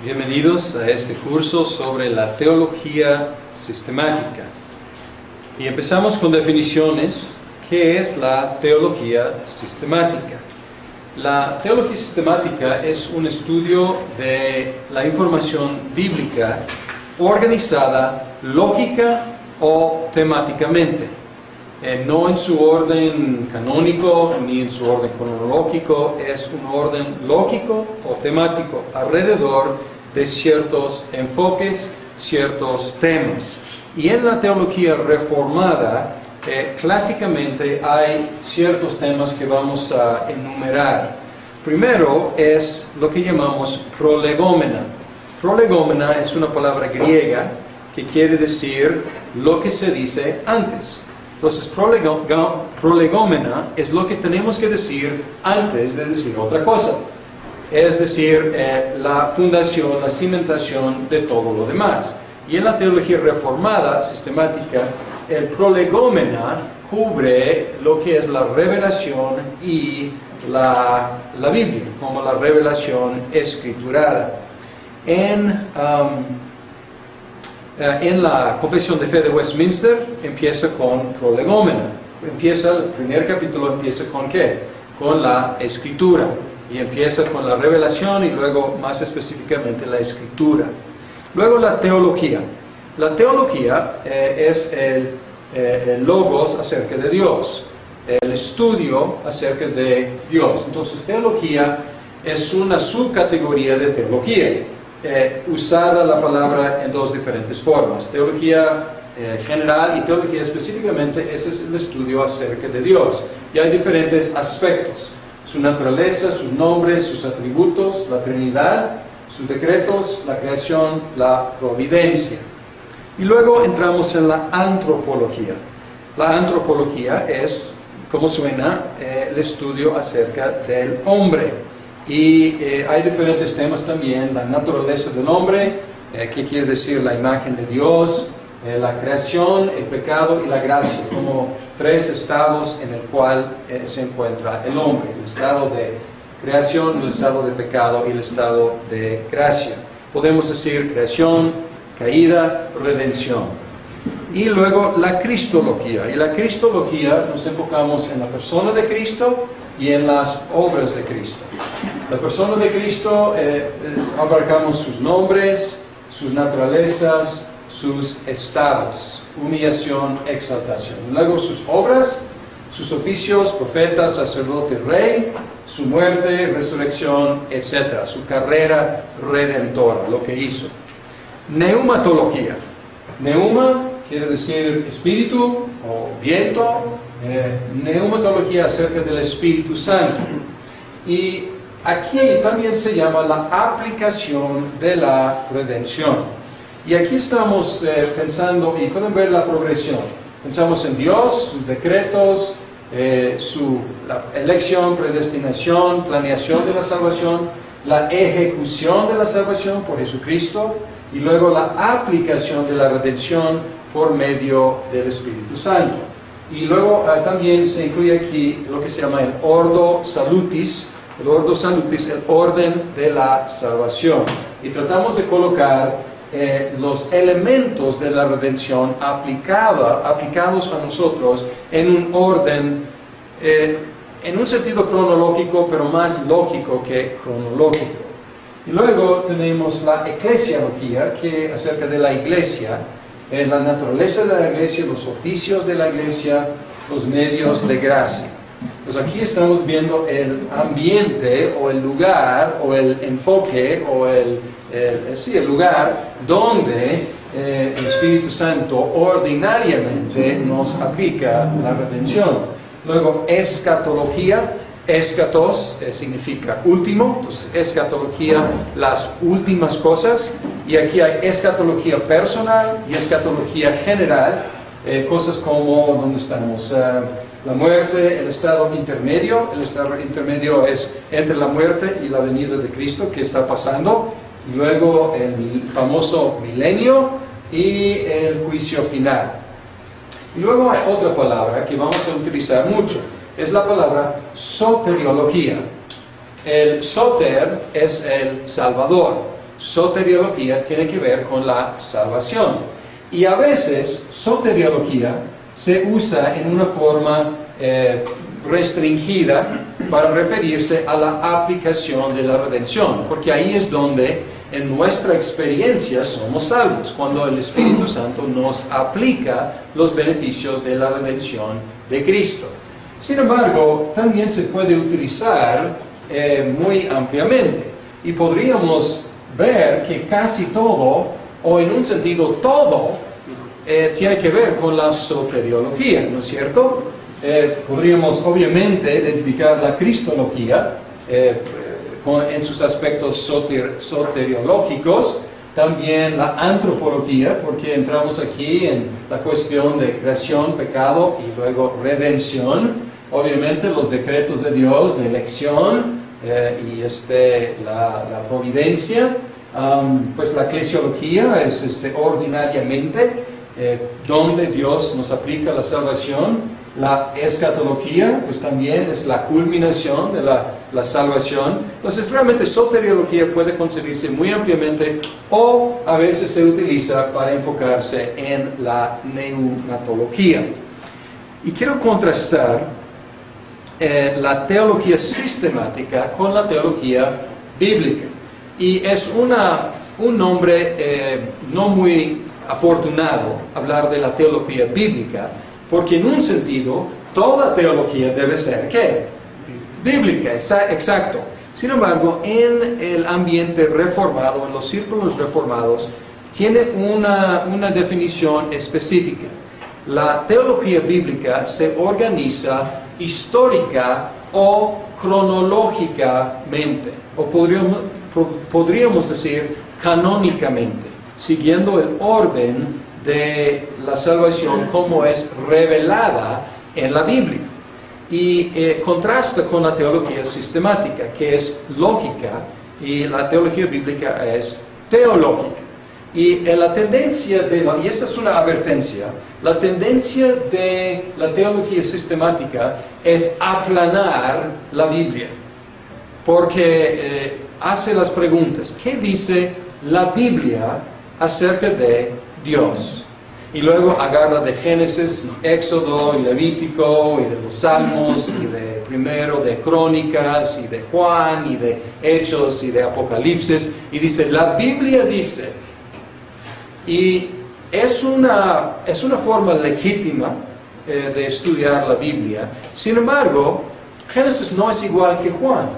Bienvenidos a este curso sobre la teología sistemática. Y empezamos con definiciones. ¿Qué es la teología sistemática? La teología sistemática es un estudio de la información bíblica organizada lógica o temáticamente. No en su orden canónico ni en su orden cronológico, es un orden lógico o temático alrededor de ciertos enfoques, ciertos temas. Y en la teología reformada, clásicamente hay ciertos temas que vamos a enumerar. Primero es lo que llamamos prolegómena. Prolegómena es una palabra griega que quiere decir lo que se dice antes. Entonces, prolegómena es lo que tenemos que decir antes de decir otra cosa. Es decir, la fundación, la cimentación de todo lo demás. Y en la teología reformada, sistemática, el prolegómena cubre lo que es la revelación y la Biblia, como la revelación escriturada. En la Confesión de Fe de Westminster empieza con prolegómena. El primer capítulo empieza con ¿qué? Con la escritura. Y empieza con la revelación y luego más específicamente la escritura. Luego la teología. La teología es el logos acerca de Dios, el estudio acerca de Dios. Entonces teología es una subcategoría de teología. Usada la palabra en dos diferentes formas. Teología general y teología específicamente, ese es el estudio acerca de Dios. Y hay diferentes aspectos. Su naturaleza, sus nombres, sus atributos, la Trinidad, sus decretos, la creación, la providencia. Y luego entramos en la antropología. La antropología es, como suena, el estudio acerca del hombre. Y hay diferentes temas también, la naturaleza del hombre, que quiere decir la imagen de Dios, la creación, el pecado y la gracia, como tres estados en el cual se encuentra el hombre: el estado de creación, el estado de pecado y el estado de gracia. Podemos decir creación, caída, redención. Y luego la cristología. Y la cristología nos enfocamos en la persona de Cristo y en las obras de Cristo. La persona de Cristo, abarcamos sus nombres, sus naturalezas, sus estados, humillación, exaltación. Luego sus obras, sus oficios, profeta, sacerdote, rey, su muerte, resurrección, etc. Su carrera redentora, lo que hizo. Neumatología. Neuma quiere decir espíritu o viento. Neumatología acerca del Espíritu Santo. Y aquí también se llama la aplicación de la redención. Y aquí estamos pensando, y pueden ver la progresión. Pensamos en Dios, sus decretos, la elección, predestinación, planeación de la salvación, la ejecución de la salvación por Jesucristo, y luego la aplicación de la redención por medio del Espíritu Santo. Y luego también se incluye aquí lo que se llama el Ordo Salutis, el orden de la salvación. Y tratamos de colocar los elementos de la redención aplicados a nosotros en un orden, en un sentido cronológico, pero más lógico que cronológico. Y luego tenemos la eclesiología, que acerca de la iglesia, la naturaleza de la iglesia, los oficios de la iglesia, los medios de gracia. Pues aquí estamos viendo el ambiente o el lugar o el enfoque o el lugar donde el Espíritu Santo ordinariamente nos aplica la redención. Luego escatología. Escatos significa último, entonces escatología, las últimas cosas. Y aquí hay escatología personal y escatología general. Cosas como donde estamos, la muerte, el estado intermedio. El estado intermedio es entre la muerte y la venida de Cristo, que está pasando. Y luego el famoso milenio y el juicio final. Y luego hay otra palabra que vamos a utilizar mucho. Es la palabra soteriología. El soter es el Salvador. soteriología tiene que ver con la salvación. Y a veces soteriología se usa en una forma restringida para referirse a la aplicación de la redención, porque ahí es donde en nuestra experiencia somos salvos, cuando el Espíritu Santo nos aplica los beneficios de la redención de Cristo. Sin embargo, también se puede utilizar muy ampliamente, y podríamos ver que casi todo, o en un sentido todo, tiene que ver con la soteriología, ¿no es cierto? Podríamos obviamente identificar la cristología en sus aspectos soteriológicos, también la antropología, porque entramos aquí en la cuestión de creación, pecado y luego redención, obviamente los decretos de Dios, de elección y la providencia. Pues la eclesiología es ordinariamente donde Dios nos aplica la salvación. La escatología pues también es la culminación de la salvación. Entonces realmente soteriología puede concebirse muy ampliamente, o a veces se utiliza para enfocarse en la neonatología. Y quiero contrastar la teología sistemática con la teología bíblica. Y es un nombre no muy afortunado hablar de la teología bíblica, porque en un sentido toda teología debe ser ¿qué? Bíblica, exacto. Sin embargo, en el ambiente reformado, en los círculos reformados, tiene una definición específica. La teología bíblica se organiza histórica o cronológicamente, o podríamos decir canónicamente, siguiendo el orden de la salvación como es revelada en la Biblia. Y contrasta con la teología sistemática, que es lógica, y la teología bíblica es teológica. Y la tendencia y esta es una advertencia, la tendencia de la teología sistemática es aplanar la Biblia, porque hace las preguntas: ¿qué dice la Biblia acerca de Dios? Y luego agarra de Génesis, Éxodo y Levítico y de los Salmos y de primero de Crónicas y de Juan y de Hechos y de Apocalipsis y dice: la Biblia dice. Y es una forma legítima de estudiar la Biblia. Sin embargo, Génesis no es igual que Juan,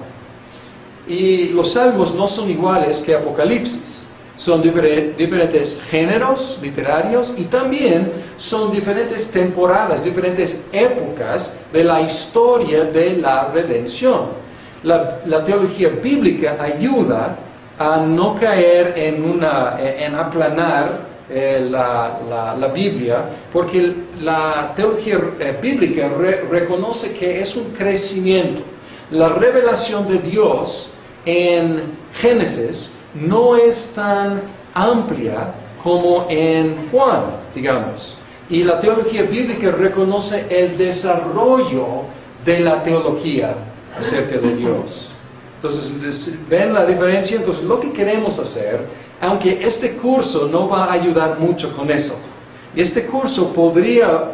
y los Salmos no son iguales que Apocalipsis. Son diferentes géneros literarios, y también son diferentes temporadas, diferentes épocas de la historia de la redención. La teología bíblica ayuda a no caer en aplanar la Biblia, porque la teología bíblica reconoce que es un crecimiento. La revelación de Dios en Génesis no es tan amplia como en Juan, digamos. Y la teología bíblica reconoce el desarrollo de la teología acerca de Dios. Entonces, ¿ven la diferencia? Entonces, lo que queremos hacer, aunque este curso no va a ayudar mucho con eso, este curso podría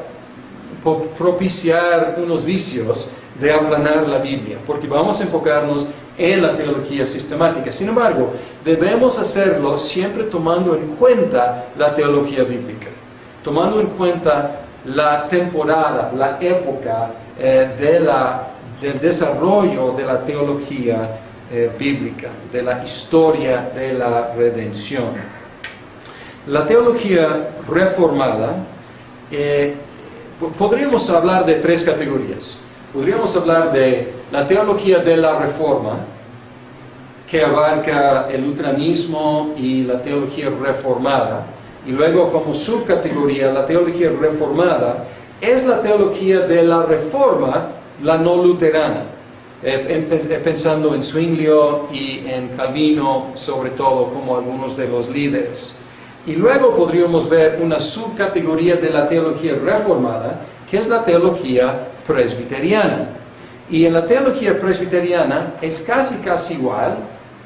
propiciar unos vicios de aplanar la Biblia, porque vamos a enfocarnos en la teología sistemática. Sin embargo, debemos hacerlo siempre tomando en cuenta la teología bíblica, tomando en cuenta la temporada, la época del desarrollo de la teología bíblica, de la historia de la redención. La teología reformada, podríamos hablar de tres categorías. Podríamos hablar de la teología de la Reforma, que abarca el luteranismo y la teología reformada. Y luego, como subcategoría, la teología reformada es la teología de la Reforma, la no luterana, pensando en Zwinglio y en Calvino, sobre todo, como algunos de los líderes. Y luego podríamos ver una subcategoría de la teología reformada, que es la teología presbiteriana. Y en la teología presbiteriana es casi igual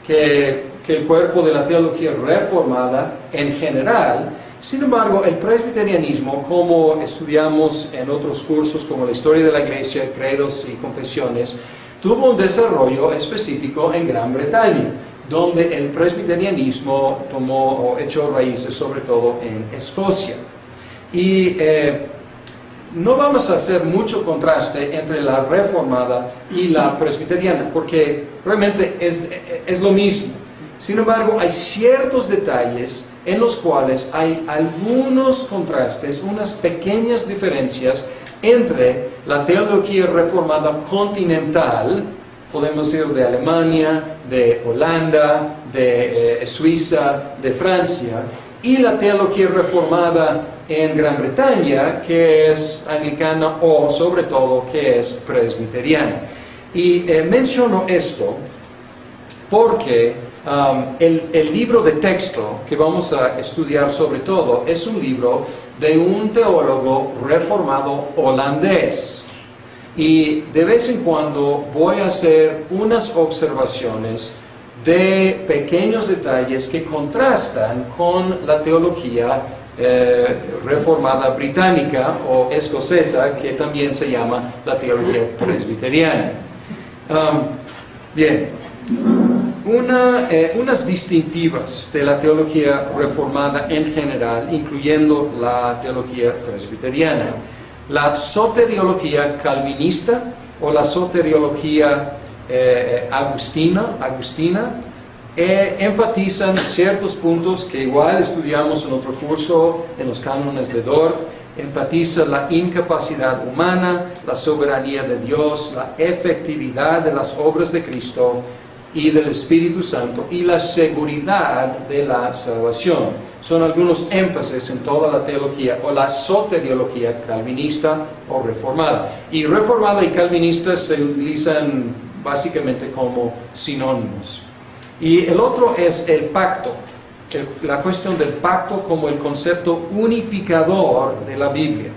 que que el cuerpo de la teología reformada en general. Sin embargo, el presbiterianismo, como estudiamos en otros cursos como la historia de la Iglesia, credos y confesiones, tuvo un desarrollo específico en Gran Bretaña, donde el presbiterianismo tomó o echó raíces sobre todo en Escocia. Y no vamos a hacer mucho contraste entre la reformada y la presbiteriana, porque realmente es lo mismo. Sin embargo, hay ciertos detalles en los cuales hay algunos contrastes, unas pequeñas diferencias entre la teología reformada continental, podemos decir de Alemania, de Holanda, de Suiza, de Francia, y la teología reformada en Gran Bretaña, que es anglicana o sobre todo que es presbiteriana. Y menciono esto porque el libro de texto que vamos a estudiar sobre todo es un libro de un teólogo reformado holandés. Y de vez en cuando voy a hacer unas observaciones de pequeños detalles que contrastan con la teología reformada británica o escocesa, que también se llama la teología presbiteriana. Bien, unas distintivas de la teología reformada en general, incluyendo la teología presbiteriana. La soteriología calvinista o la soteriología agustina enfatizan ciertos puntos que igual estudiamos en otro curso, en los cánones de Dort. Enfatiza la incapacidad humana, la soberanía de Dios, la efectividad de las obras de Cristo y del Espíritu Santo y la seguridad de la salvación. Son algunos énfasis en toda la teología o la soteriología calvinista o reformada. Y reformada y calvinista se utilizan básicamente como sinónimos. Y el otro es el pacto, la cuestión del pacto como el concepto unificador de la Biblia,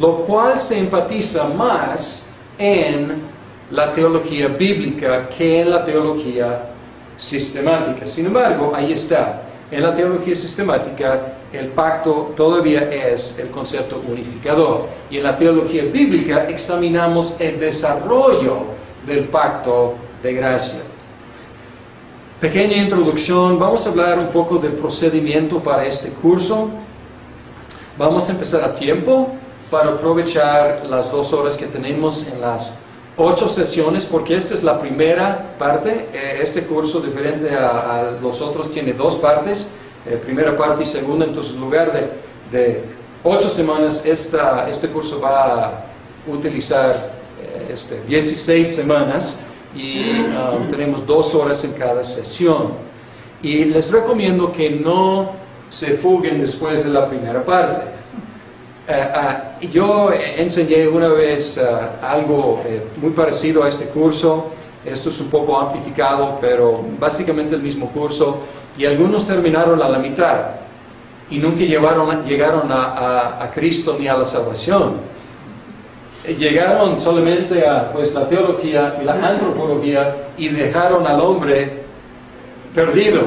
lo cual se enfatiza más en la teología bíblica que en la teología sistemática. Sin embargo, ahí está. En la teología sistemática, el pacto todavía es el concepto unificador. Y en la teología bíblica examinamos el desarrollo del pacto de gracia. Pequeña introducción. Vamos a hablar un poco del procedimiento para este curso. Vamos a empezar a tiempo para aprovechar las 2 horas que tenemos en las 8 sesiones, porque esta es la primera parte. Este curso, diferente a los otros, tiene 2 partes, primera parte y segunda. Entonces, en lugar de 8 semanas, este curso va a utilizar 16 semanas y tenemos 2 horas en cada sesión. Y les recomiendo que no se fuguen después de la primera parte. Yo enseñé una vez algo muy parecido a este curso. Esto es un poco amplificado, pero básicamente el mismo curso, y algunos terminaron a la mitad y nunca llegaron a Cristo ni a la salvación. Llegaron solamente a la teología y la antropología y dejaron al hombre perdido.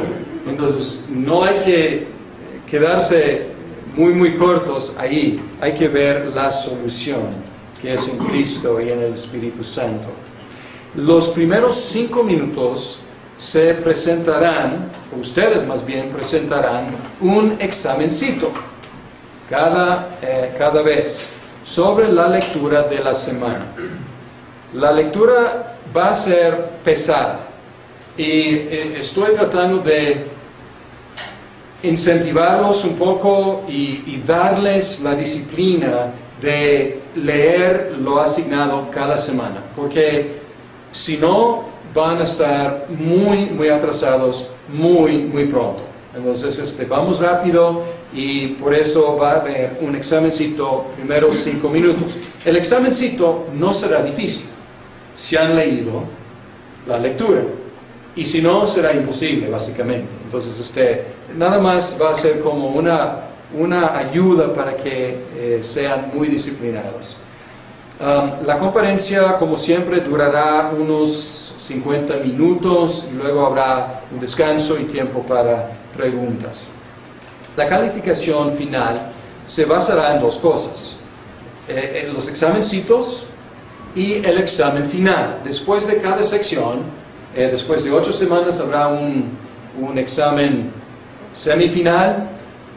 Entonces no hay que quedarse muy cortos ahí. Hay que ver la solución, que es en Cristo y en el Espíritu Santo. Los primeros 5 minutos se presentarán, ustedes más bien presentarán un examencito cada vez sobre la lectura de la semana. La lectura va a ser pesada y estoy tratando de incentivarlos un poco y darles la disciplina de leer lo asignado cada semana, porque si no van a estar muy atrasados muy pronto. Entonces vamos rápido y por eso va a haber un examencito primeros 5 minutos. El examencito no será difícil si han leído la lectura. Y si no, será imposible, básicamente. Entonces, nada más va a ser como una ayuda para que sean muy disciplinados. La conferencia, como siempre, durará unos 50 minutos y luego habrá un descanso y tiempo para preguntas. La calificación final se basará en dos cosas: en los examencitos y el examen final. Después de cada sección, después de 8 semanas habrá un examen semifinal,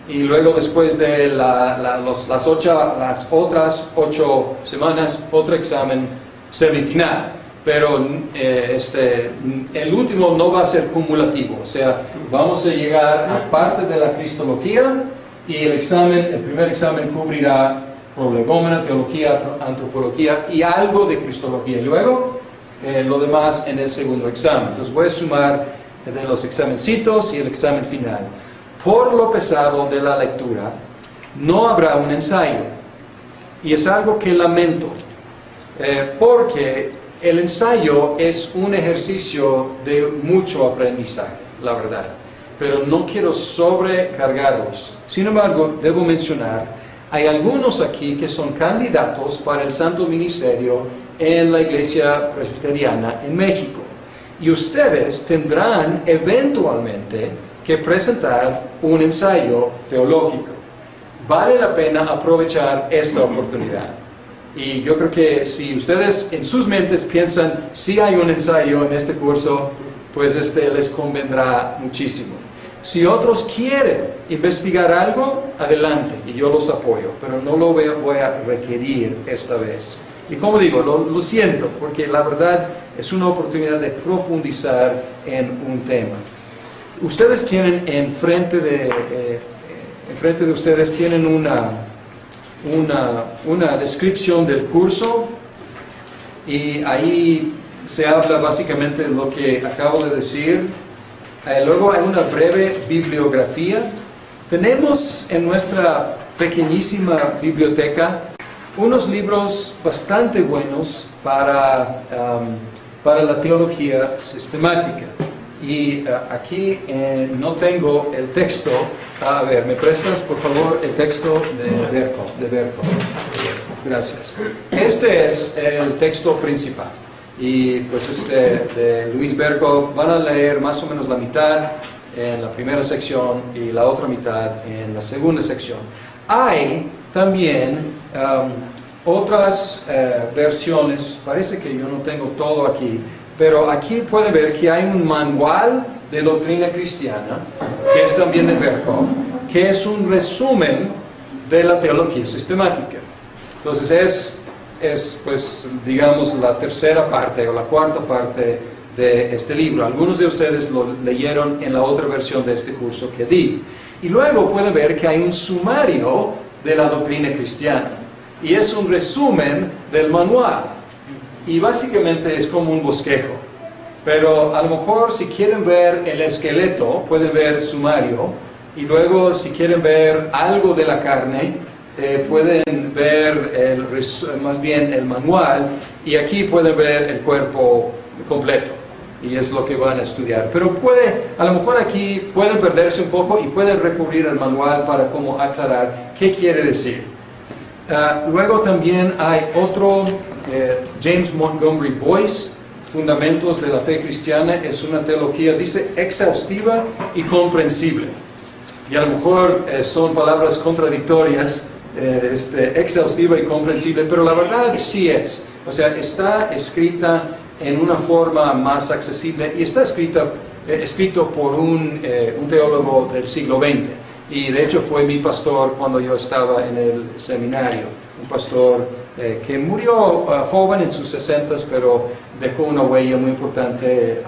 y luego después de las otras 8 semanas otro examen semifinal. Pero el último no va a ser cumulativo, o sea, vamos a llegar a parte de la cristología, y el primer examen cubrirá prolegómena, teología, antropología y algo de cristología, y luego lo demás en el segundo examen. Entonces voy a sumar de los examencitos y el examen final. Por lo pesado de la lectura, no habrá un ensayo, y es algo que lamento, porque el ensayo es un ejercicio de mucho aprendizaje, la verdad, pero no quiero sobrecargarlos. Sin embargo, debo mencionar, hay algunos aquí que son candidatos para el Santo Ministerio en la Iglesia Presbiteriana en México, y ustedes tendrán eventualmente que presentar un ensayo teológico. Vale la pena aprovechar esta oportunidad. Y yo creo que si ustedes en sus mentes piensan, si hay un ensayo en este curso, pues les convendrá muchísimo. Si otros quieren investigar algo, adelante, y yo los apoyo, pero no lo voy a requerir esta vez. Y como digo, lo siento, porque la verdad es una oportunidad de profundizar en un tema. Ustedes tienen enfrente de ustedes tienen una descripción del curso, y ahí se habla básicamente de lo que acabo de decir. Luego hay una breve bibliografía. Tenemos en nuestra pequeñísima biblioteca unos libros bastante buenos para la teología sistemática. Y aquí no tengo el texto. A ver, ¿me prestas por favor el texto de Berkhof? Gracias. Este es el texto principal. Y pues de Luis Berkhof van a leer más o menos la mitad en la primera sección y la otra mitad en la segunda sección. Hay también otras versiones, parece que yo no tengo todo aquí, pero aquí pueden ver que hay un manual de doctrina cristiana, que es también de Berkhof, que es un resumen de la teología sistemática. Entonces es pues digamos la tercera parte o la cuarta parte de este libro. Algunos de ustedes lo leyeron en la otra versión de este curso que di. Y luego pueden ver que hay un sumario de la doctrina cristiana, y es un resumen del manual, y básicamente es como un bosquejo. Pero a lo mejor si quieren ver el esqueleto, pueden ver sumario, y luego si quieren ver algo de la carne, pueden ver más bien el manual, y aquí pueden ver el cuerpo completo, y es lo que van a estudiar. Pero a lo mejor aquí pueden perderse un poco y pueden recurrir al manual para como aclarar qué quiere decir. Luego también hay otro, James Montgomery Boice, Fundamentos de la Fe Cristiana. Es una teología, dice, exhaustiva y comprensible. Y a lo mejor son palabras contradictorias, exhaustiva y comprensible, pero la verdad sí es. O sea, está escrita en una forma más accesible, y está escrito por un teólogo del siglo XX. Y de hecho fue mi pastor cuando yo estaba en el seminario, un pastor que murió joven en sus 60s, pero dejó una huella muy importante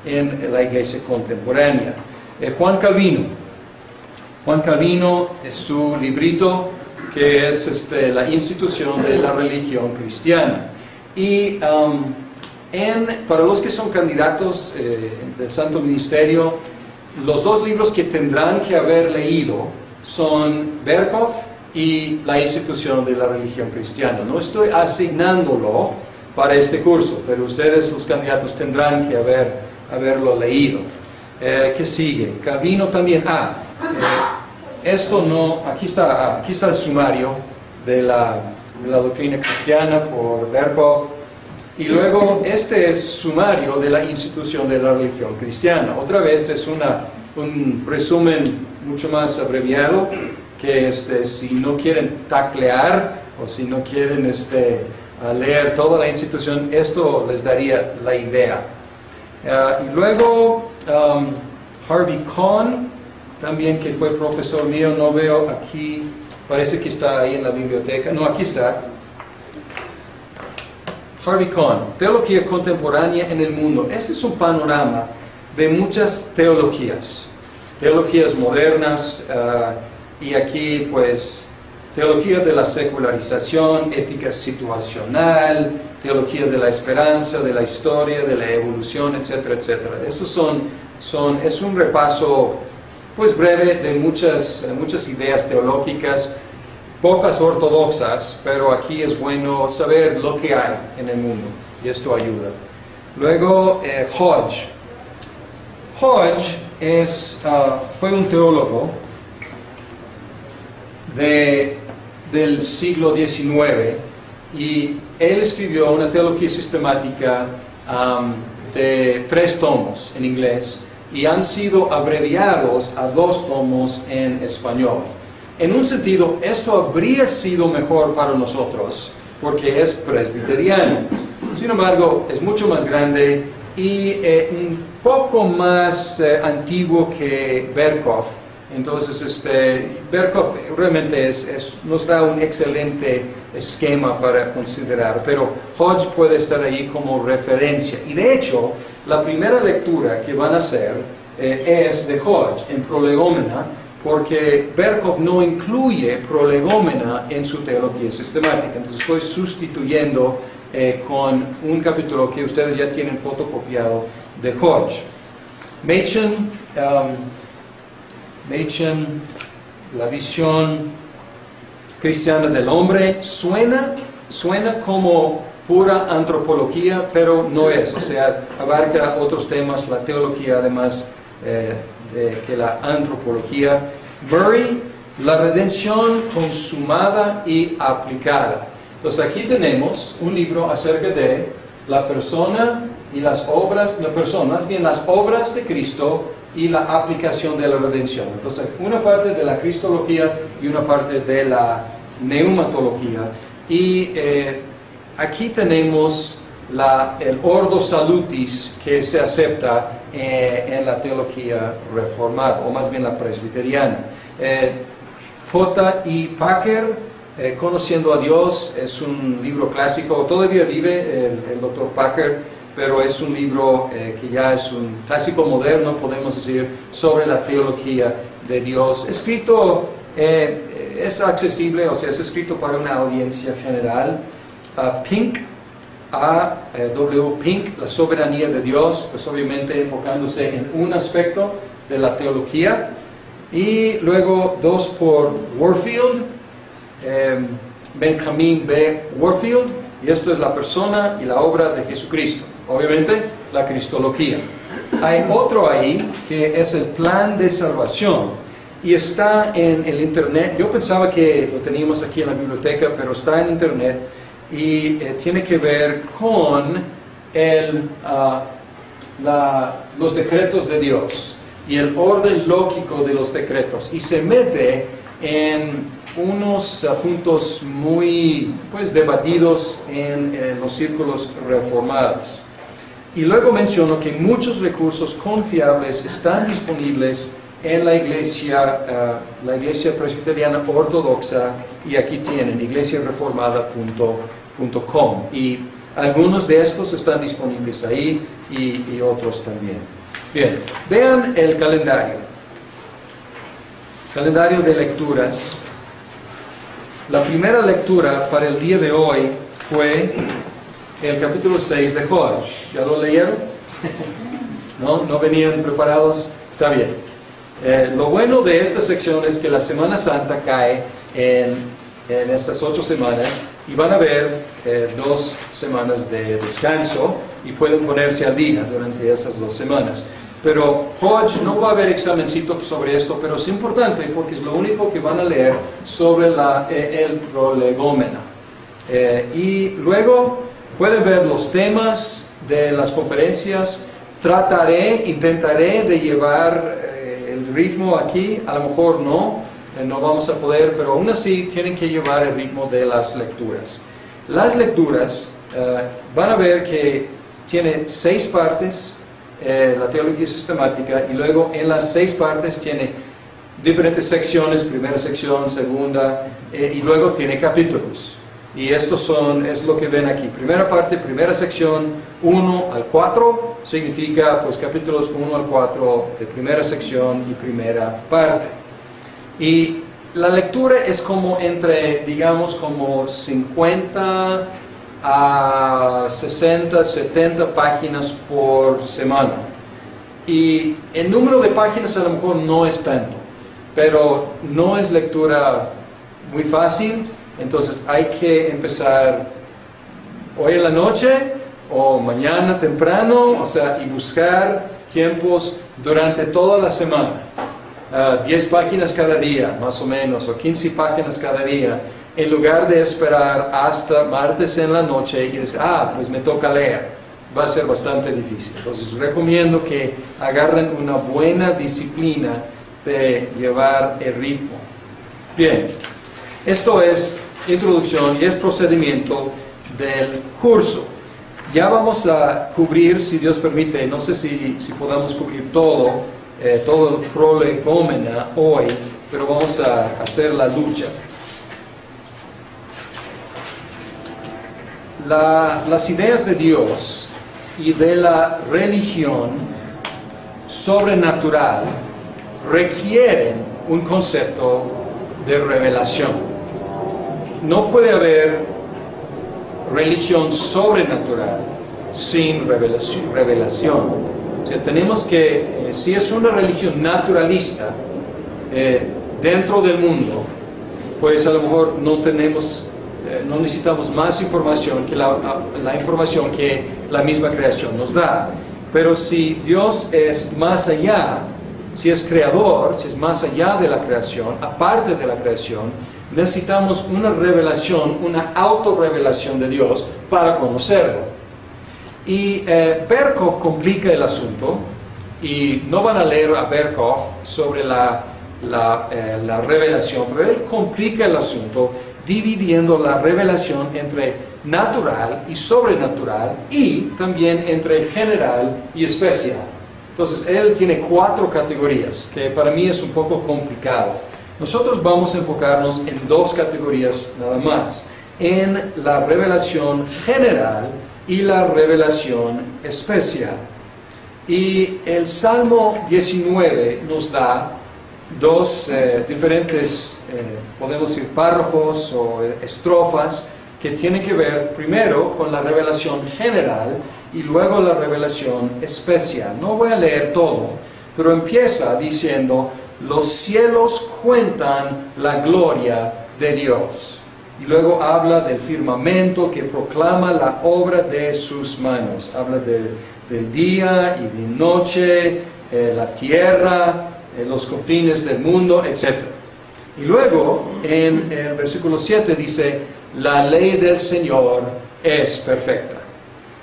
en la iglesia contemporánea. Juan Calvino es su librito, que es la institución de la religión cristiana. Y para los que son candidatos del Santo Ministerio, los dos libros que tendrán que haber leído son Berkhof y la institución de la religión cristiana. No estoy asignándolo para este curso, pero ustedes, los candidatos, tendrán que haberlo leído. ¿Qué sigue? Calvino también. Aquí está el sumario de la doctrina cristiana por Berkhof. Y luego este es sumario de la institución de la religión cristiana. Otra vez es un resumen mucho más abreviado que si no quieren taclear o si no quieren leer toda la institución, esto les daría la idea. Y luego Harvey Cohn, también que fue profesor mío, no veo aquí, parece que está ahí en la biblioteca, no, aquí está. Harvey Cohn, Teología Contemporánea en el Mundo. Este es un panorama de muchas teologías modernas, y aquí pues teología de la secularización, ética situacional, teología de la esperanza, de la historia, de la evolución, etcétera, etcétera. Estos es un repaso pues breve de muchas ideas teológicas, pocas ortodoxas, pero aquí es bueno saber lo que hay en el mundo, y esto ayuda. Luego, Hodge. Hodge fue un teólogo del siglo XIX, y él escribió una teología sistemática de 3 tomos en inglés, y han sido abreviados a 2 tomos en español. En un sentido, esto habría sido mejor para nosotros, porque es presbiteriano. Sin embargo, es mucho más grande y un poco más antiguo que Berkhof. Entonces, Berkhof realmente nos da un excelente esquema para considerar, pero Hodge puede estar ahí como referencia. Y de hecho, la primera lectura que van a hacer es de Hodge en Prolegómena, porque Berkhof no incluye Prolegómena en su teología sistemática. Entonces estoy sustituyendo con un capítulo que ustedes ya tienen fotocopiado de Hodge. Machen, la visión cristiana del hombre, suena como pura antropología, pero no es. O sea, abarca otros temas, la teología además que la antropología. Murray, la redención consumada y aplicada. Entonces aquí tenemos un libro acerca de la persona y las obras, más bien las obras de Cristo y la aplicación de la redención. Entonces una parte de la cristología y una parte de la neumatología. Y aquí tenemos el ordo salutis que se acepta en la teología reformada, o más bien la presbiteriana. J.I. Packer, Conociendo a Dios, es un libro clásico, todavía vive el Dr. Packer, pero es un libro que ya es un clásico moderno, podemos decir, sobre la teología de Dios. Escrito, es accesible, o sea, es escrito para una audiencia general. Pink, W. Pink, La soberanía de Dios, pues obviamente enfocándose en un aspecto de la teología. Y luego 2 por Warfield, Benjamin B. Warfield, y esto es la persona y la obra de Jesucristo, obviamente la cristología. Hay otro ahí que es el plan de salvación, y está en el internet. Yo pensaba que lo teníamos aquí en la biblioteca, pero está en internet, y tiene que ver con los decretos de Dios y el orden lógico de los decretos, y se mete en unos puntos muy debatidos en los círculos reformados. Y luego menciono que muchos recursos confiables están disponibles en la iglesia presbiteriana ortodoxa, y aquí tienen iglesiareformada.com, y algunos de estos están disponibles ahí y otros también. Bien, vean el calendario de lecturas. La primera lectura para el día de hoy fue el capítulo 6 de Hodge. ¿Ya lo leyeron? ¿No venían preparados? Está bien. Lo bueno de esta sección es que la Semana Santa cae en estas 8 semanas, y van a haber 2 semanas de descanso, y pueden ponerse al día durante esas 2 semanas. Pero Hodge, no va a haber examencito sobre esto, pero es importante porque es lo único que van a leer sobre el prolegómena. Y luego Pueden ver los temas de las conferencias. Intentaré de llevar el ritmo aquí. A lo mejor no vamos a poder, pero aún así tienen que llevar el ritmo de las lecturas. Las lecturas van a ver que tiene 6 partes, la teología sistemática, y luego en las 6 partes tiene diferentes secciones, primera sección, segunda, y luego tiene capítulos. Y estos es lo que ven aquí. Primera parte, primera sección, 1 al 4, significa pues capítulos 1 al 4 de primera sección y primera parte. Y la lectura es como entre, digamos, como 50 a 60, 70 páginas por semana. Y el número de páginas a lo mejor no es tanto, pero no es lectura muy fácil. Entonces hay que empezar hoy en la noche o mañana temprano, y buscar tiempos durante toda la semana. 10 páginas cada día, más o menos, o 15 páginas cada día, en lugar de esperar hasta martes en la noche y decir, pues me toca leer. Va a ser bastante difícil. Entonces recomiendo que agarren una buena disciplina de llevar el ritmo. Bien, esto es introducción y es procedimiento del curso. Ya vamos a cubrir, si Dios permite, no sé si podamos cubrir todo el prolegómena hoy, pero vamos a hacer la lucha. Las ideas de Dios y de la religión sobrenatural requieren un concepto de revelación. No puede haber religión sobrenatural sin revelación. O sea, tenemos que, si es una religión naturalista dentro del mundo, pues a lo mejor no necesitamos más información que la información que la misma creación nos da. Pero si Dios es más allá, si es creador, si es más allá de la creación, aparte de la creación, necesitamos una revelación, una autorrevelación de Dios para conocerlo. Y Berkov complica el asunto, y no van a leer a Berkov sobre la revelación, pero él complica el asunto dividiendo la revelación entre natural y sobrenatural, y también entre general y especial. Entonces él tiene 4 categorías, que para mí es un poco complicado. Nosotros vamos a enfocarnos en 2 categorías nada más, en la revelación general y la revelación especial. Y el Salmo 19 nos da 2 diferentes, podemos decir, párrafos o estrofas que tienen que ver primero con la revelación general y luego la revelación especial. No voy a leer todo, pero empieza diciendo: los cielos cuentan la gloria de Dios. Y luego habla del firmamento que proclama la obra de sus manos. Habla del día y de noche, la tierra, los confines del mundo, etc. Y luego en el versículo 7 dice: la ley del Señor es perfecta.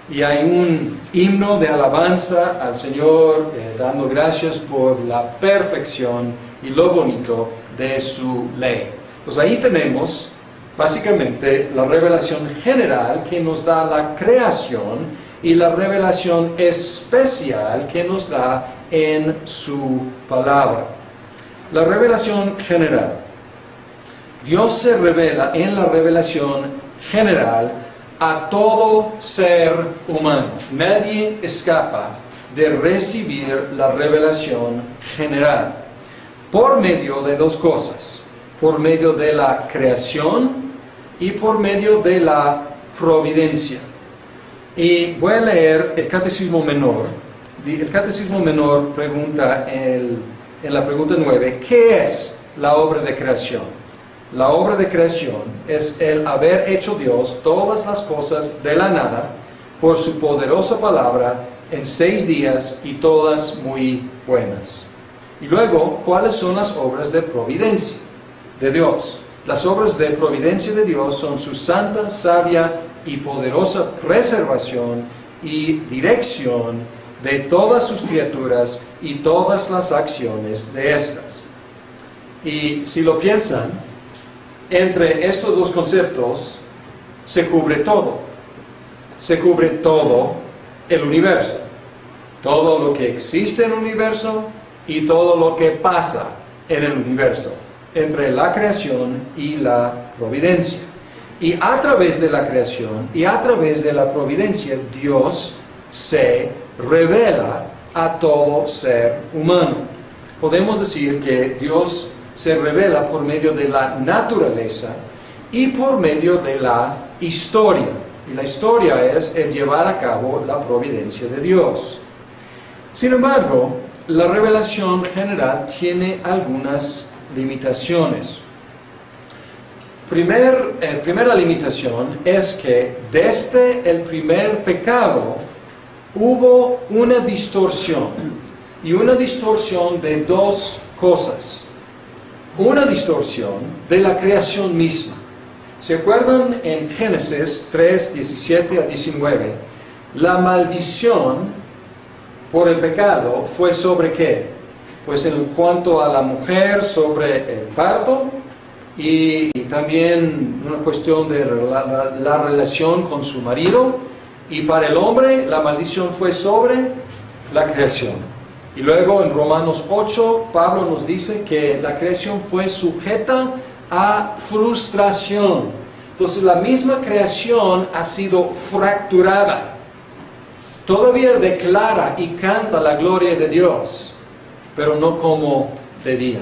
Y hay un himno de alabanza al Señor, dando gracias por la perfección y lo bonito de su ley. Pues ahí tenemos básicamente la revelación general que nos da la creación y la revelación especial que nos da en su palabra. La revelación general. Dios se revela en la revelación general a todo ser humano. Nadie escapa de recibir la revelación general por medio de 2 cosas: por medio de la creación y por medio de la providencia. Y voy a leer el Catecismo Menor. El Catecismo Menor pregunta en la pregunta 9: ¿qué es la obra de creación? La obra de creación es el haber hecho Dios todas las cosas de la nada por su poderosa palabra en 6 días, y todas muy buenas. Y luego, ¿cuáles son las obras de providencia de Dios? Las obras de providencia de Dios son su santa, sabia y poderosa preservación y dirección de todas sus criaturas y todas las acciones de estas. Y si lo piensan, entre estos dos conceptos se cubre todo. Se cubre todo el universo. Todo lo que existe en el universo y todo lo que pasa en el universo, entre la creación y la providencia. Y a través de la creación y a través de la providencia, Dios se revela a todo ser humano. Podemos decir que Dios se revela por medio de la naturaleza y por medio de la historia. Y la historia es el llevar a cabo la providencia de Dios. Sin embargo, la revelación general tiene algunas limitaciones. Primera limitación es que desde el primer pecado hubo una distorsión, y una distorsión de dos cosas. Una distorsión de la creación misma. ¿Se acuerdan en Génesis 3, 17 a 19? La maldición por el pecado fue sobre ¿qué? Pues en cuanto a la mujer, sobre el parto, y también una cuestión de la relación con su marido, y para el hombre la maldición fue sobre la creación. Y luego en Romanos 8, Pablo nos dice que la creación fue sujeta a frustración. Entonces la misma creación ha sido fracturada. Todavía declara y canta la gloria de Dios, pero no como debía,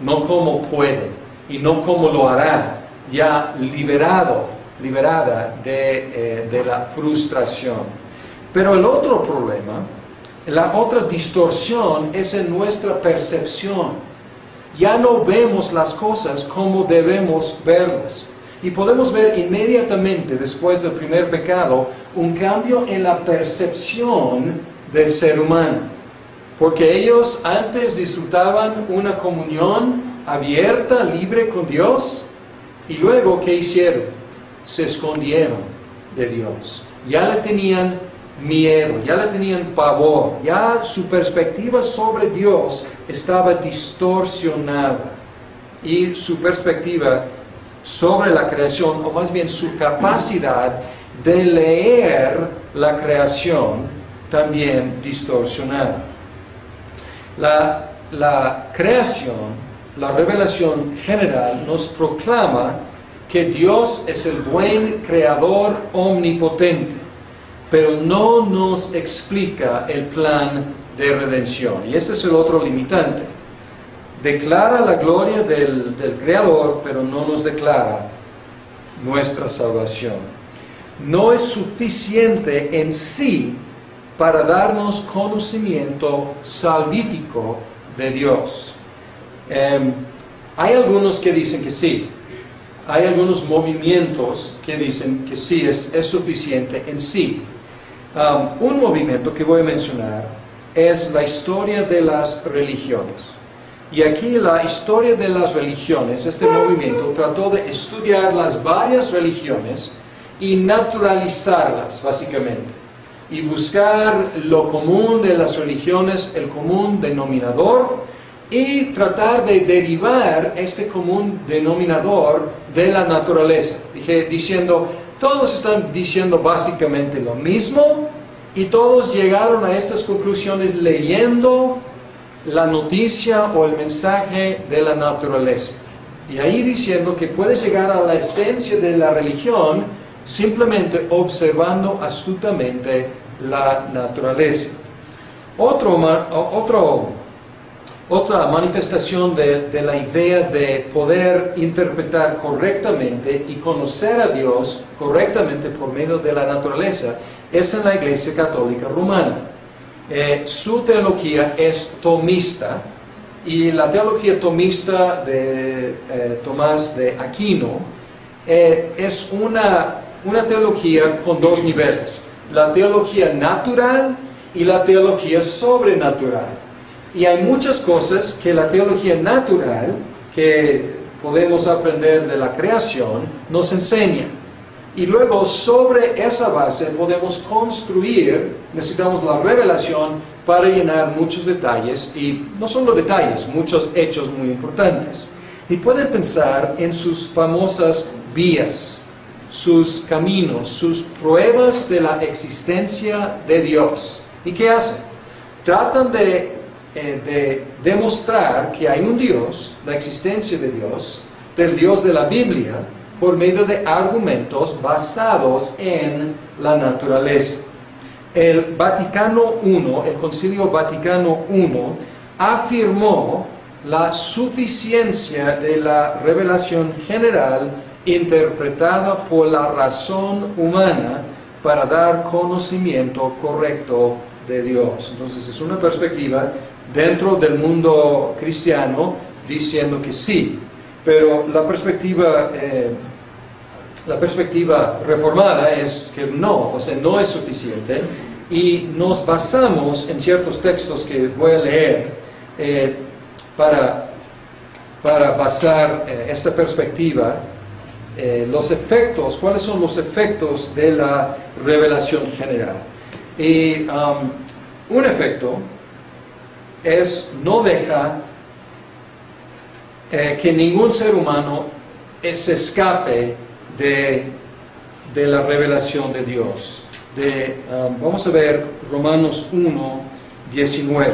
no como puede y no como lo hará, ya liberada de la frustración. Pero el otro problema, la otra distorsión es en nuestra percepción. Ya no vemos las cosas como debemos verlas. Y podemos ver inmediatamente después del primer pecado un cambio en la percepción del ser humano. Porque ellos antes disfrutaban una comunión abierta, libre con Dios, y luego ¿qué hicieron? Se escondieron de Dios. Ya le tenían miedo, ya le tenían pavor, ya su perspectiva sobre Dios estaba distorsionada. Y su perspectiva sobre la creación, o más bien su capacidad de leer la creación, también distorsionada. La creación, la revelación general, nos proclama que Dios es el buen creador omnipotente, pero no nos explica el plan de redención. Y este es el otro limitante. Declara la gloria del Creador, pero no nos declara nuestra salvación. No es suficiente en sí para darnos conocimiento salvífico de Dios. Hay algunos que dicen que sí. Hay algunos movimientos que dicen que sí, es suficiente en sí. Un movimiento que voy a mencionar es la historia de las religiones. Y aquí la historia de las religiones, este movimiento trató de estudiar las varias religiones y naturalizarlas, básicamente. Y buscar lo común de las religiones, el común denominador, y tratar de derivar este común denominador de la naturaleza. Diciendo, todos están diciendo básicamente lo mismo, y todos llegaron a estas conclusiones leyendo la noticia o el mensaje de la naturaleza. Y ahí diciendo que puedes llegar a la esencia de la religión simplemente observando astutamente la naturaleza. Otra manifestación de la idea de poder interpretar correctamente y conocer a Dios correctamente por medio de la naturaleza es en la Iglesia Católica Romana. Su teología es tomista, y la teología tomista de Tomás de Aquino es una teología con dos niveles: la teología natural y la teología sobrenatural. Y hay muchas cosas que la teología natural, que podemos aprender de la creación, nos enseña. Y luego sobre esa base podemos construir, necesitamos la revelación para llenar muchos detalles, y no solo detalles, muchos hechos muy importantes. Y pueden pensar en sus famosas vías, sus caminos, sus pruebas de la existencia de Dios. ¿Y qué hacen? Tratan de demostrar que hay un Dios, la existencia de Dios, del Dios de la Biblia, por medio de argumentos basados en la naturaleza. El Vaticano I, el Concilio Vaticano I, afirmó la suficiencia de la revelación general interpretada por la razón humana para dar conocimiento correcto de Dios. Entonces es una perspectiva dentro del mundo cristiano diciendo que sí, pero la perspectiva reformada es que no, o sea, no es suficiente, y nos basamos en ciertos textos que voy a leer para basar esta perspectiva, los efectos, cuáles son los efectos de la revelación general. Y un efecto es no deja que ningún ser humano se escape de la revelación de Dios. Vamos a ver Romanos 1, 19.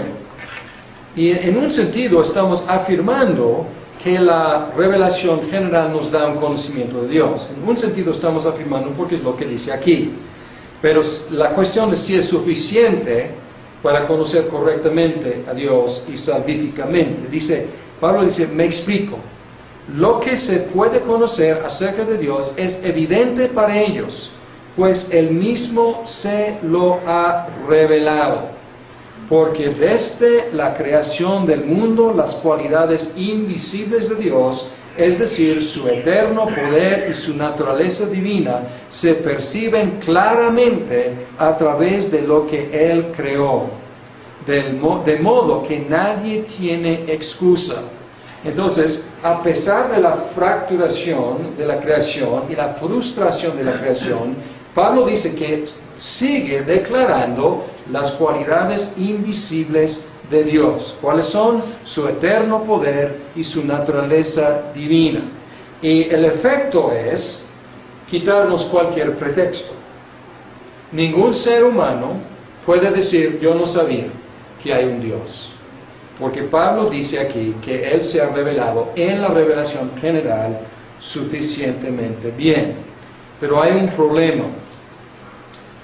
Y en un sentido estamos afirmando que la revelación general nos da un conocimiento de Dios. En un sentido estamos afirmando porque es lo que dice aquí. Pero la cuestión es si es suficiente para conocer correctamente a Dios y salvíficamente. Pablo dice, me explico. Lo que se puede conocer acerca de Dios es evidente para ellos, pues Él mismo se lo ha revelado. Porque desde la creación del mundo, las cualidades invisibles de Dios, es decir, su eterno poder y su naturaleza divina, se perciben claramente a través de lo que Él creó, de modo que nadie tiene excusa. Entonces, a pesar de la fracturación de la creación y la frustración de la creación, Pablo dice que sigue declarando las cualidades invisibles de Dios. ¿Cuáles son? Su eterno poder y su naturaleza divina. Y el efecto es quitarnos cualquier pretexto. Ningún ser humano puede decir, yo no sabía que hay un Dios. Porque Pablo dice aquí que Él se ha revelado en la revelación general suficientemente bien. Pero hay un problema.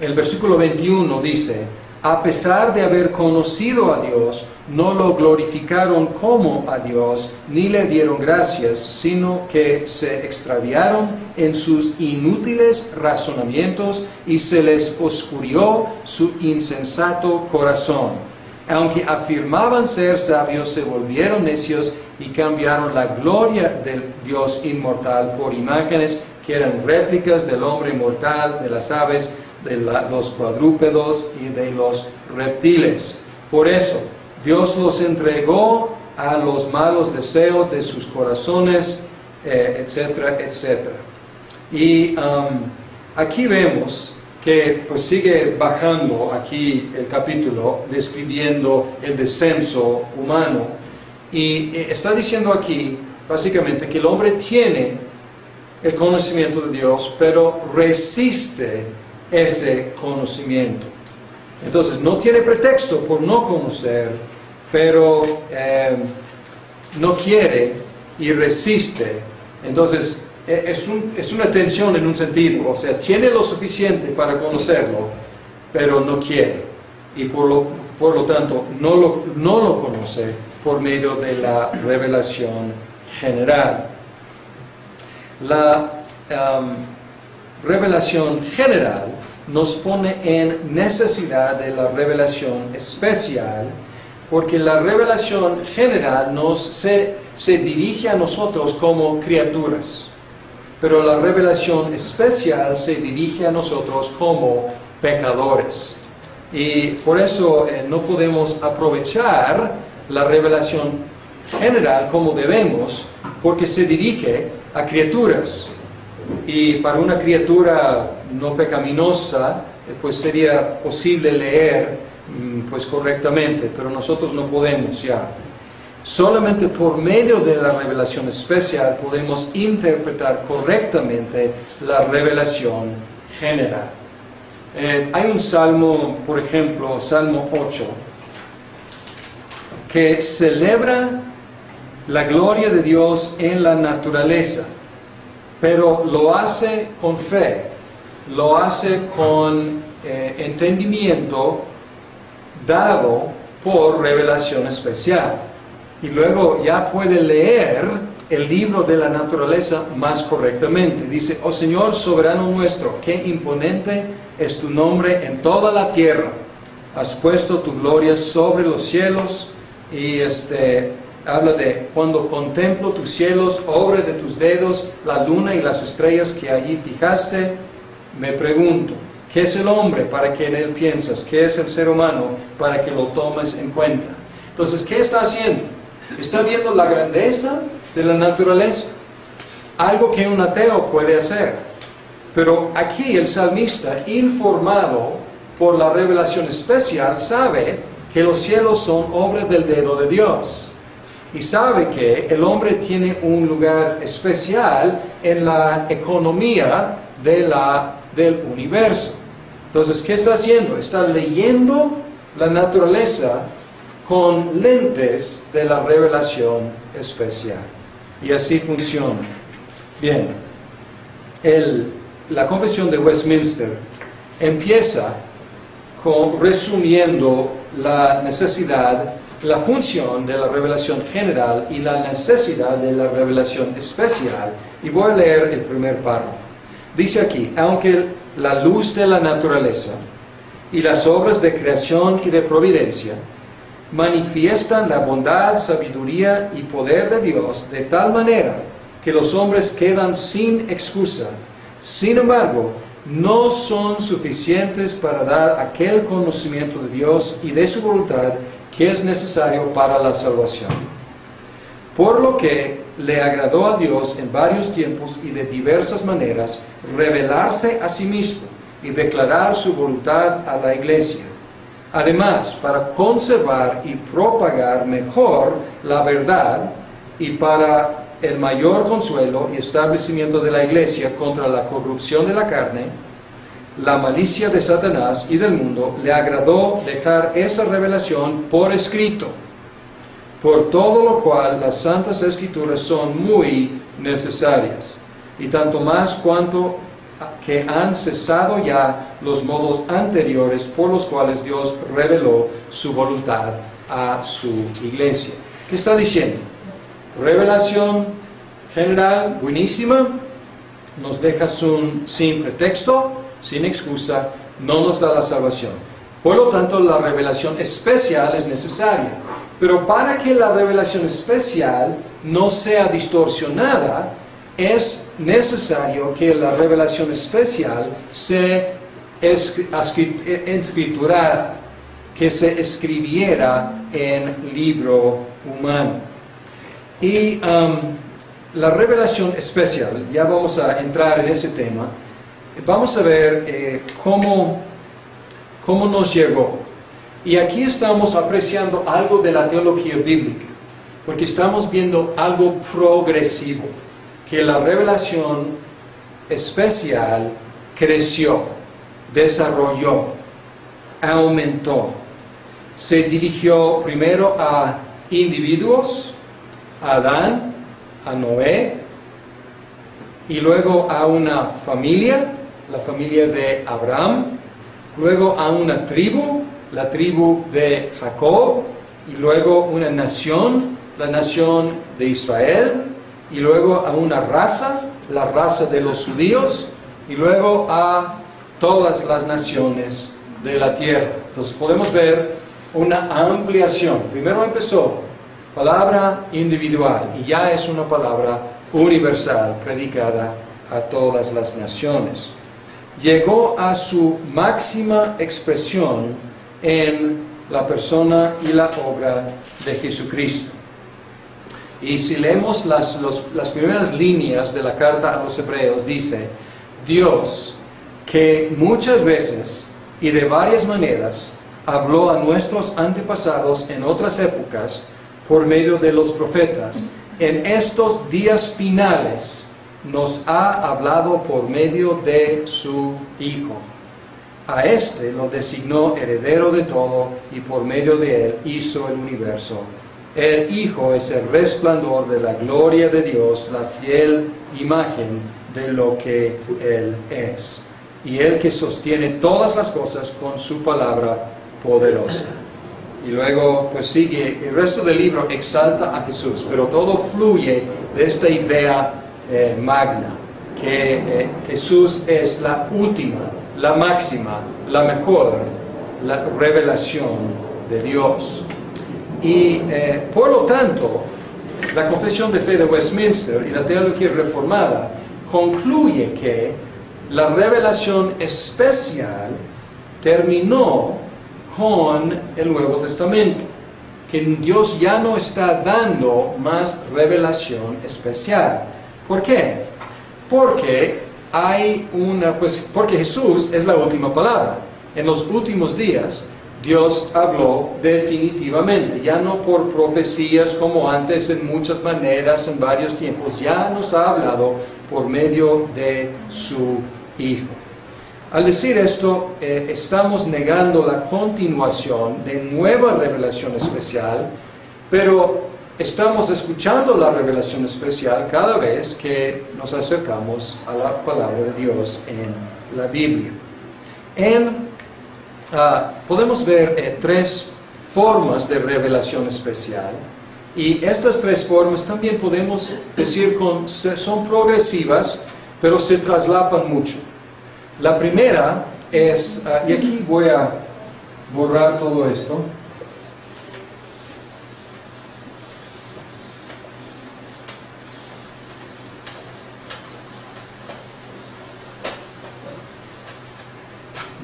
El versículo 21 dice, a pesar de haber conocido a Dios, no lo glorificaron como a Dios, ni le dieron gracias, sino que se extraviaron en sus inútiles razonamientos y se les oscurió su insensato corazón. Aunque afirmaban ser sabios, se volvieron necios y cambiaron la gloria del Dios inmortal por imágenes que eran réplicas del hombre mortal, de las aves, de los cuadrúpedos y de los reptiles. Por eso, Dios los entregó a los malos deseos de sus corazones, etcétera, etcétera. Y aquí vemos que pues sigue bajando aquí el capítulo, describiendo el descenso humano, y está diciendo aquí básicamente que el hombre tiene el conocimiento de Dios, pero resiste ese conocimiento. Entonces no tiene pretexto por no conocer, pero no quiere y resiste. Entonces es una tensión en un sentido, o sea, tiene lo suficiente para conocerlo, pero no quiere, y por lo tanto no lo conoce por medio de la revelación general. La revelación general nos pone en necesidad de la revelación especial, porque la revelación general se dirige a nosotros como criaturas. Pero la revelación especial se dirige a nosotros como pecadores. Y por eso no podemos aprovechar la revelación general como debemos, porque se dirige a criaturas. y para una criatura no pecaminosa, pues sería posible leer pues correctamente, pero nosotros no podemos ya. Solamente por medio de la revelación especial podemos interpretar correctamente la revelación general. Hay un salmo, por ejemplo, Salmo 8, que celebra la gloria de Dios en la naturaleza, pero lo hace con fe, lo hace con entendimiento dado por revelación especial. Y luego ya puede leer el libro de la naturaleza más correctamente. Dice: oh Señor soberano nuestro, qué imponente es tu nombre en toda la tierra. Has puesto tu gloria sobre los cielos. Y habla de cuando contemplo tus cielos, obra de tus dedos, la luna y las estrellas que allí fijaste. Me pregunto, ¿qué es el hombre para que en él piensas? ¿Qué es el ser humano para que lo tomes en cuenta? Entonces, ¿qué está haciendo? Está viendo la grandeza de la naturaleza, algo que un ateo puede hacer. Pero aquí el salmista, informado por la revelación especial, sabe que los cielos son obra del dedo de Dios. Y sabe que el hombre tiene un lugar especial en la economía del universo. Entonces, ¿qué está haciendo? Está leyendo la naturaleza con lentes de la revelación especial. Y así funciona. Bien, la Confesión de Westminster empieza resumiendo la necesidad, la función de la revelación general y la necesidad de la revelación especial. Y voy a leer el primer párrafo. Dice aquí: aunque la luz de la naturaleza y las obras de creación y de providencia manifiestan la bondad, sabiduría y poder de Dios de tal manera que los hombres quedan sin excusa, sin embargo, no son suficientes para dar aquel conocimiento de Dios y de su voluntad que es necesario para la salvación. Por lo que le agradó a Dios en varios tiempos y de diversas maneras revelarse a sí mismo y declarar su voluntad a la iglesia. Además, para conservar y propagar mejor la verdad y para el mayor consuelo y establecimiento de la iglesia contra la corrupción de la carne, la malicia de Satanás y del mundo, le agradó dejar esa revelación por escrito, por todo lo cual las santas escrituras son muy necesarias, y tanto más cuanto que han cesado ya los modos anteriores por los cuales Dios reveló su voluntad a su iglesia. ¿Qué está diciendo? Revelación general, buenísima, nos deja sin pretexto, sin excusa, no nos da la salvación. Por lo tanto, la revelación especial es necesaria. Pero para que la revelación especial no sea distorsionada, es necesario que la revelación especial se escriturara, que se escribiera en libro humano. Y la revelación especial, ya vamos a entrar en ese tema, vamos a ver cómo nos llegó. Y aquí estamos apreciando algo de la teología bíblica, porque estamos viendo algo progresivo, que la revelación especial creció, desarrolló, aumentó. Se dirigió primero a individuos, a Adán, a Noé, y luego a una familia, la familia de Abraham, luego a una tribu, la tribu de Jacob, y luego una nación, la nación de Israel, y luego a una raza, la raza de los judíos, y luego a todas las naciones de la tierra. Entonces podemos ver una ampliación. Primero empezó palabra individual, y ya es una palabra universal, predicada a todas las naciones. Llegó a su máxima expresión en la persona y la obra de Jesucristo. Y si leemos las primeras líneas de la carta a los Hebreos, dice, Dios, que muchas veces y de varias maneras habló a nuestros antepasados en otras épocas por medio de los profetas, en estos días finales nos ha hablado por medio de su Hijo. A este lo designó heredero de todo y por medio de él hizo el universo. El Hijo es el resplandor de la gloria de Dios, la fiel imagen de lo que Él es. Y Él que sostiene todas las cosas con su palabra poderosa. Y luego pues sigue, el resto del libro exalta a Jesús, pero todo fluye de esta idea magna, que Jesús es la última, la máxima, la mejor, la revelación de Dios. Y por lo tanto, la Confesión de Fe de Westminster y la Teología Reformada concluye que la revelación especial terminó con el Nuevo Testamento, que Dios ya no está dando más revelación especial. ¿Por qué? Porque porque Jesús es la última palabra. En los últimos días Dios habló definitivamente, ya no por profecías como antes, en muchas maneras, en varios tiempos, ya nos ha hablado por medio de su Hijo. Al decir esto, estamos negando la continuación de nueva revelación especial, pero estamos escuchando la revelación especial cada vez que nos acercamos a la palabra de Dios en la Biblia. Podemos ver tres formas de revelación especial, y estas tres formas también podemos decir son progresivas, pero se traslapan mucho. La primera es, y aquí voy a borrar todo esto.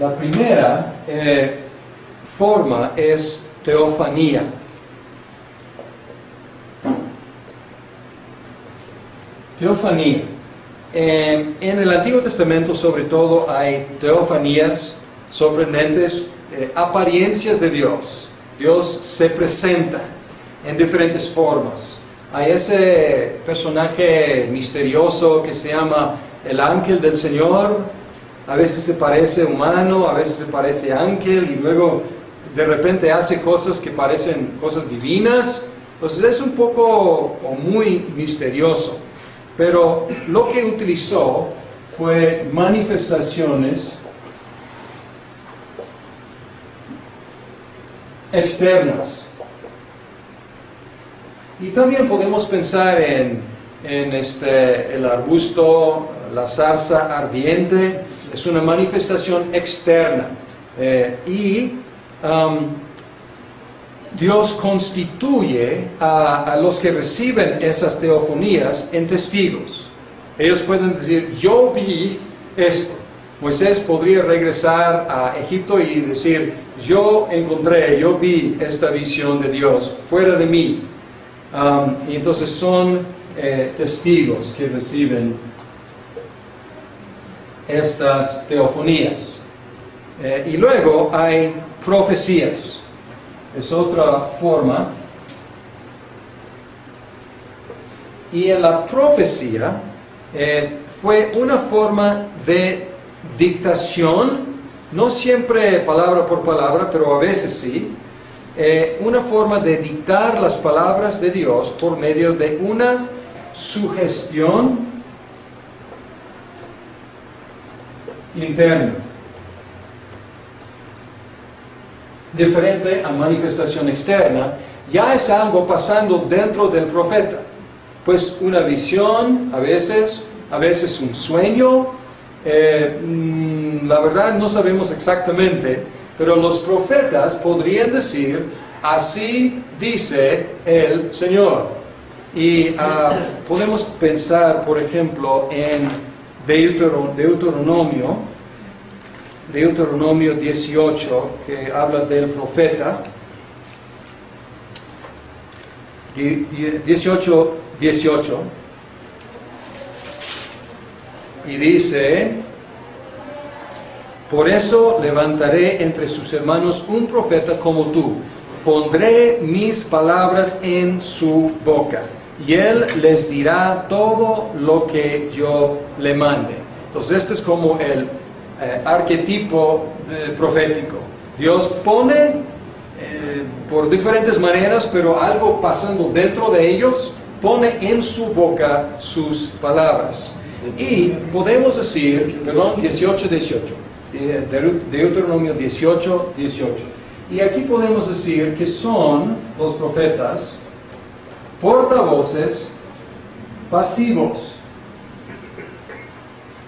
La primera forma es teofanía. Teofanía. En el Antiguo Testamento sobre todo hay teofanías sorprendentes, apariencias de Dios. Dios se presenta en diferentes formas. Hay ese personaje misterioso que se llama el ángel del Señor. A veces se parece humano, a veces se parece ángel, y luego de repente hace cosas que parecen cosas divinas. Entonces es un poco o muy misterioso. Pero lo que utilizó fue manifestaciones externas. Y también podemos pensar en el arbusto, la zarza ardiente. Es una manifestación externa. Dios constituye a los que reciben esas teofanías en testigos. Ellos pueden decir, yo vi esto. Moisés podría regresar a Egipto y decir, yo vi esta visión de Dios fuera de mí. Y entonces son testigos que reciben estas teofanías. Y luego hay profecías. Es otra forma. Y en la profecía fue una forma de dictación, no siempre palabra por palabra, pero a veces sí, una forma de dictar las palabras de Dios por medio de una sugestión interna. Diferente a manifestación externa, ya es algo pasando dentro del profeta. Pues una visión, a veces un sueño, la verdad no sabemos exactamente, pero los profetas podrían decir, así dice el Señor. Y podemos pensar, por ejemplo, en Deuteronomio 18, que habla del profeta. 18, 18, y dice: por eso levantaré entre sus hermanos un profeta como tú, pondré mis palabras en su boca, y él les dirá todo lo que yo le mande. Entonces este es como el arquetipo profético. Dios pone por diferentes maneras, pero algo pasando dentro de ellos, pone en su boca sus palabras. Y podemos decir, perdón, 18, 18, Deuteronomio 18, 18. Y aquí podemos decir que son los profetas portavoces pasivos.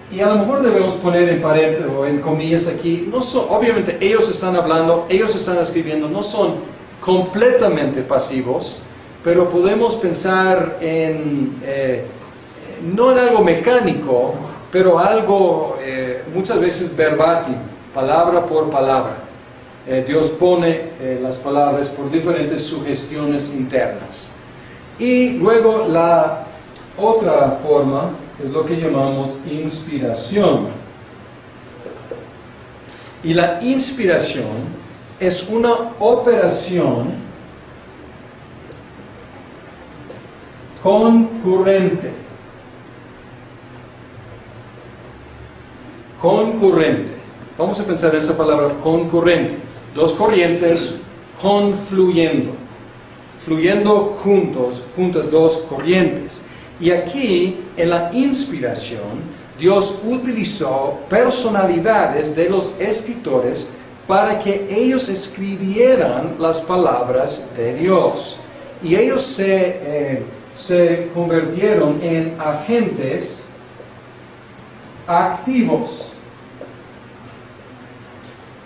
Y a lo mejor debemos poner en paréntesis o en comillas aquí, no son, obviamente ellos están hablando, ellos están escribiendo, no son completamente pasivos, pero podemos pensar en, no en algo mecánico, pero algo muchas veces verbatim, palabra por palabra. Dios pone las palabras por diferentes sugestiones internas. Y luego la otra forma es lo que llamamos inspiración. Y la inspiración es una operación concurrente. Concurrente. Vamos a pensar en esa palabra concurrente. Dos corrientes confluyendo. Fluyendo juntas dos corrientes. Y aquí, en la inspiración, Dios utilizó personalidades de los escritores para que ellos escribieran las palabras de Dios. Y ellos se convirtieron en agentes activos.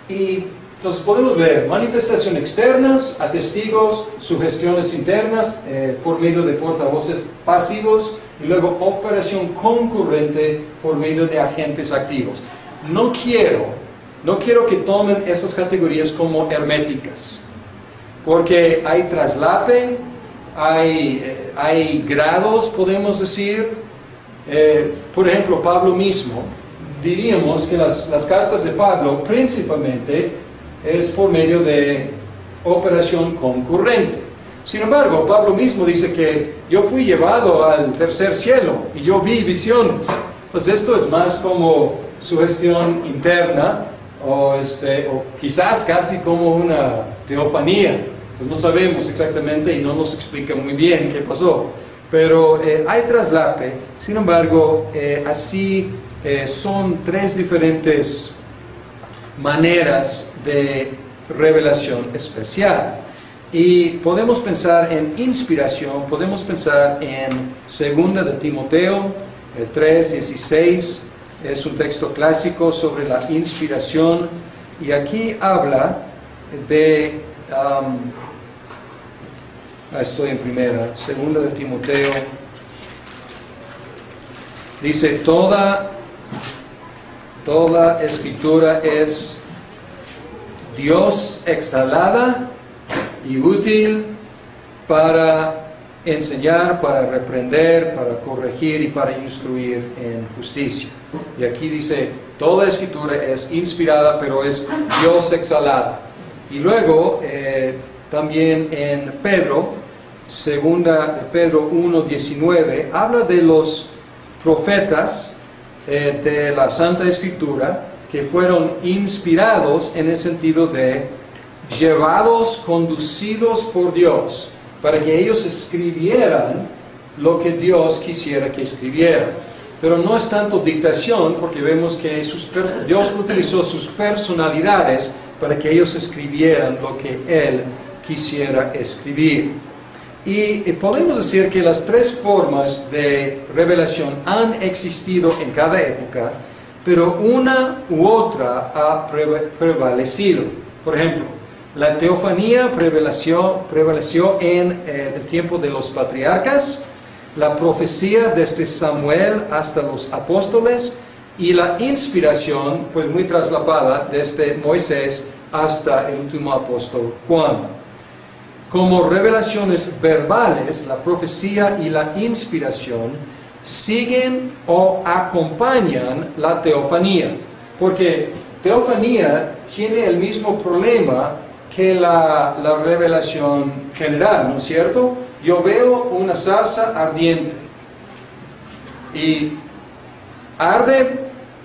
Y entonces podemos ver manifestaciones externas a testigos, sugestiones internas por medio de portavoces pasivos, y luego operación concurrente por medio de agentes activos. No quiero que tomen estas categorías como herméticas, porque hay traslape, hay grados, podemos decir. Por ejemplo, Pablo mismo, diríamos que las cartas de Pablo principalmente es por medio de operación concurrente. Sin embargo, Pablo mismo dice que yo fui llevado al tercer cielo y yo vi visiones. Pues esto es más como sugestión interna o quizás casi como una teofanía. Pues no sabemos exactamente y no nos explica muy bien qué pasó. Pero hay traslape. Sin embargo, así son tres diferentes maneras de revelación especial. Y podemos pensar en inspiración, podemos pensar en 2 de Timoteo 3:16, es un texto clásico sobre la inspiración, y aquí habla de, estoy en primera, 2 de Timoteo, dice, toda escritura es Dios exhalada y útil para enseñar, para reprender, para corregir y para instruir en justicia. Y aquí dice, toda escritura es inspirada, pero es Dios exhalada. Y luego, también en Pedro, 2 Pedro 1:19, habla de los profetas de la Santa Escritura que fueron inspirados en el sentido de llevados, conducidos por Dios, para que ellos escribieran lo que Dios quisiera que escribieran. Pero no es tanto dictación, porque vemos que Dios utilizó sus personalidades para que ellos escribieran lo que Él quisiera escribir. Y podemos decir que las tres formas de revelación han existido en cada época, pero una u otra ha prevalecido. Por ejemplo, la teofanía prevaleció en el tiempo de los patriarcas, la profecía desde Samuel hasta los apóstoles, y la inspiración, pues muy traslapada desde Moisés hasta el último apóstol Juan. como revelaciones verbales, la profecía y la inspiración siguen o acompañan la teofanía. Porque teofanía tiene el mismo problema que la revelación general, ¿no es cierto? Yo veo una zarza ardiente y arde,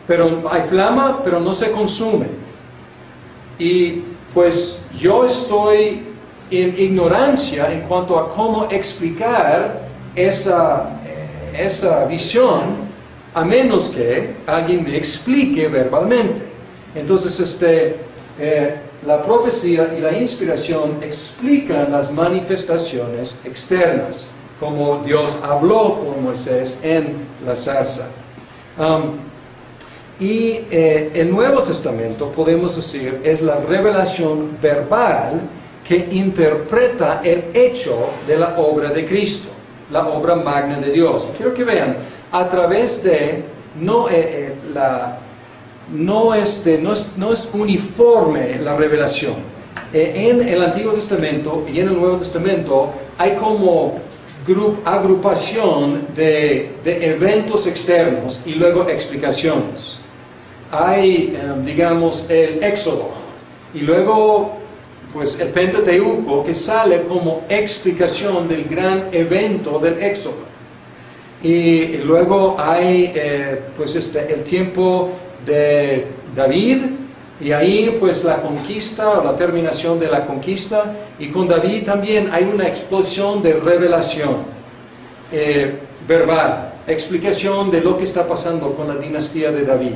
pero hay flama, pero no se consume. Y pues yo estoy en ignorancia en cuanto a cómo explicar esa visión, a menos que alguien me explique verbalmente. Entonces, la profecía y la inspiración explican las manifestaciones externas, como Dios habló con Moisés en la zarza. Y el Nuevo Testamento, podemos decir, es la revelación verbal que interpreta el hecho de la obra de Cristo, la obra magna de Dios. Quiero que vean, a través de, no es uniforme la revelación. En el Antiguo Testamento y en el Nuevo Testamento hay como agrupación de eventos externos y luego explicaciones. Hay, digamos, el Éxodo y luego pues el Pentateuco, que sale como explicación del gran evento del Éxodo. Y luego hay el tiempo de David, y ahí pues la conquista o la terminación de la conquista, y con David también hay una explosión de revelación verbal, explicación de lo que está pasando con la dinastía de David.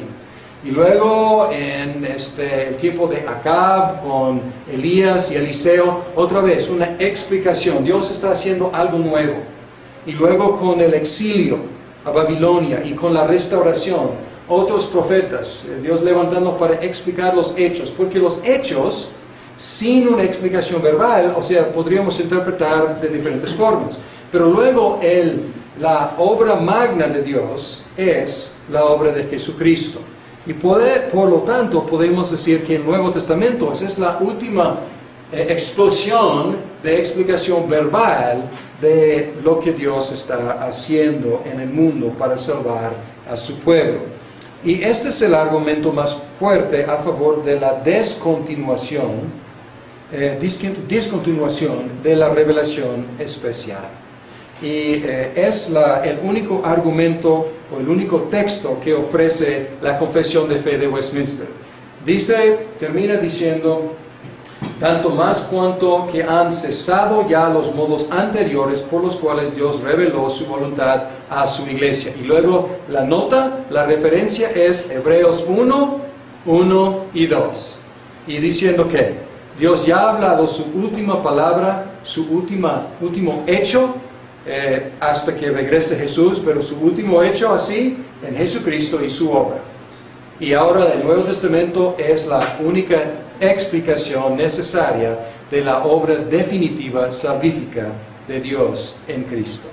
Y luego en el tiempo de Acab con Elías y Eliseo, otra vez una explicación, Dios está haciendo algo nuevo. Y luego con el exilio a Babilonia y con la restauración, otros profetas, Dios levantando para explicar los hechos, porque los hechos, sin una explicación verbal, o sea, podríamos interpretar de diferentes formas. Pero luego la obra magna de Dios es la obra de Jesucristo. Y por lo tanto podemos decir que el Nuevo Testamento es la última explosión de explicación verbal de lo que Dios está haciendo en el mundo para salvar a su pueblo. Y este es el argumento más fuerte a favor de la discontinuación de la revelación especial. Y es el único argumento o el único texto que ofrece la Confesión de Fe de Westminster. Termina diciendo, tanto más cuanto que han cesado ya los modos anteriores por los cuales Dios reveló su voluntad a su iglesia. Y luego la referencia es Hebreos 1 y 2. Y diciendo que Dios ya ha hablado su última palabra, su último hecho, hasta que regrese Jesús, pero su último hecho así en Jesucristo y su obra. Y ahora el Nuevo Testamento es la única explicación necesaria de la obra definitiva salvífica de Dios en Cristo.